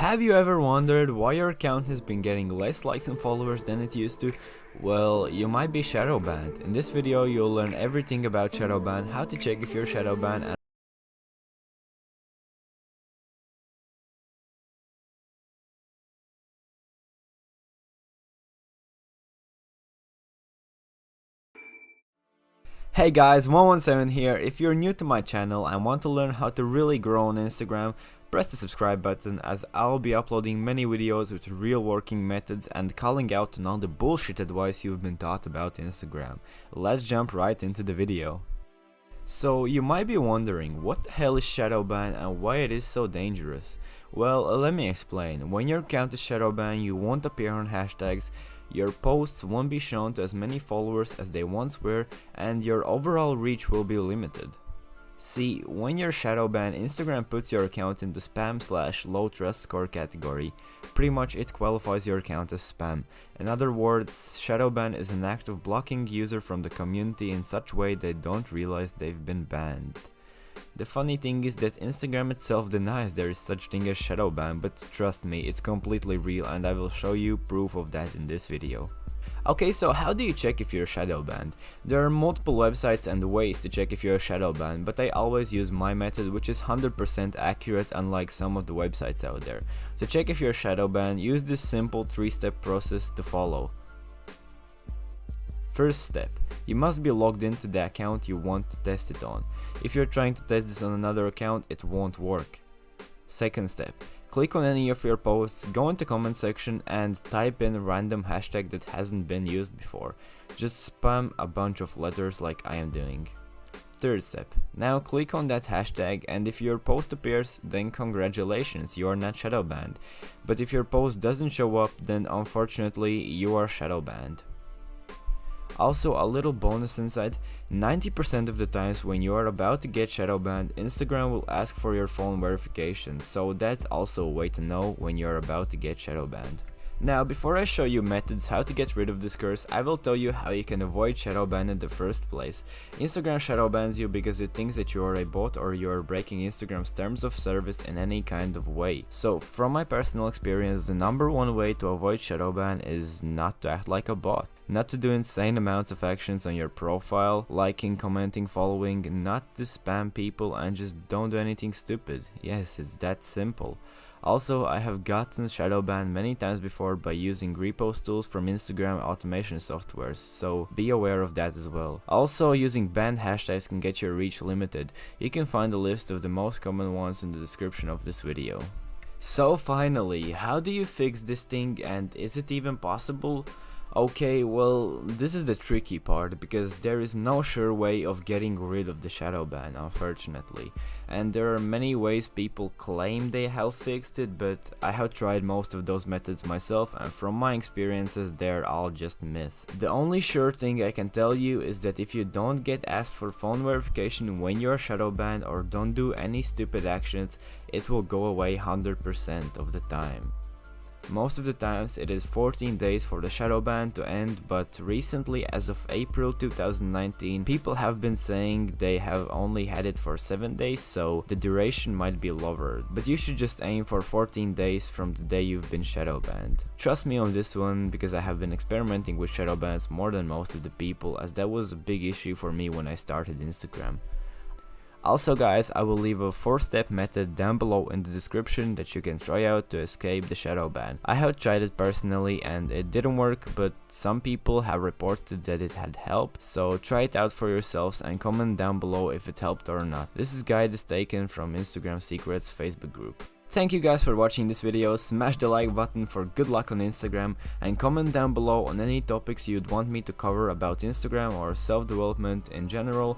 Have you ever wondered why your account has been getting less likes and followers than it used to? Well, you might be shadow banned. In this video you'll learn everything about Shadowban, how to check if you're shadow banned, and Hey guys, 117 here. If you're new to my channel and want to learn how to really grow on Instagram, press the subscribe button, as I'll be uploading many videos with real working methods and calling out on all the bullshit advice you've been taught about Instagram. Let's jump right into the video. So you might be wondering what the hell is Shadowban and why it is so dangerous. Well, let me explain. When your account is Shadowban, you won't appear on hashtags, your posts won't be shown to as many followers as they once were, and your overall reach will be limited. See, when you're Shadowban, Instagram puts your account into spam/low trust score category. Pretty much it qualifies your account as spam. In other words, Shadowban is an act of blocking user from the community in such way they don't realize they've been banned. The funny thing is that Instagram itself denies there is such thing as Shadowban, but trust me, it's completely real and I will show you proof of that in this video. Okay, so how do you check if you're shadow banned? There are multiple websites and ways to check if you're shadow banned, but I always use my method, which is 100% accurate, unlike some of the websites out there. To check if you're shadow banned, use this simple 3-step process to follow. First step, you must be logged into the account you want to test it on. If you're trying to test this on another account, it won't work. Second step, click on any of your posts, go into comment section and type in a random hashtag that hasn't been used before. Just spam a bunch of letters like I am doing. Third step, now click on that hashtag, and if your post appears, then congratulations, you are not shadow banned. But if your post doesn't show up, then unfortunately you are shadow banned. Also, a little bonus insight, 90% of the times when you are about to get shadow banned, Instagram will ask for your phone verification, so that's also a way to know when you are about to get shadow banned. Now, before I show you methods how to get rid of this curse, I will tell you how you can avoid shadow ban in the first place. Instagram shadow bans you because it thinks that you are a bot or you are breaking Instagram's terms of service in any kind of way. So, from my personal experience, the number one way to avoid shadow ban is not to act like a bot. Not to do insane amounts of actions on your profile, liking, commenting, following, not to spam people, and just don't do anything stupid. Yes, it's that simple. Also, I have gotten shadow banned many times before by using repost tools from Instagram automation softwares, so be aware of that as well. Also, using banned hashtags can get your reach limited. You can find a list of the most common ones in the description of this video. So finally, how do you fix this thing, and is it even possible? Okay, well, this is the tricky part, because there is no sure way of getting rid of the shadow ban, unfortunately. And there are many ways people claim they have fixed it, but I have tried most of those methods myself, and from my experiences they're all just a miss. The only sure thing I can tell you is that if you don't get asked for phone verification when you're shadow banned or don't do any stupid actions, it will go away 100% of the time. Most of the times it is 14 days for the shadow ban to end, but recently, as of April 2019, people have been saying they have only had it for 7 days, so the duration might be lower, but you should just aim for 14 days from the day you've been shadow banned. Trust me on this one, because I have been experimenting with shadow bans more than most of the people, as that was a big issue for me when I started Instagram. Also guys, I will leave a 4-step method down below in the description that you can try out to escape the shadow ban. I have tried it personally and it didn't work, but some people have reported that it had helped, so try it out for yourselves and comment down below if it helped or not. This guide is taken from Instagram Secrets Facebook group. Thank you guys for watching this video, smash the like button for good luck on Instagram, and comment down below on any topics you'd want me to cover about Instagram or self-development in general.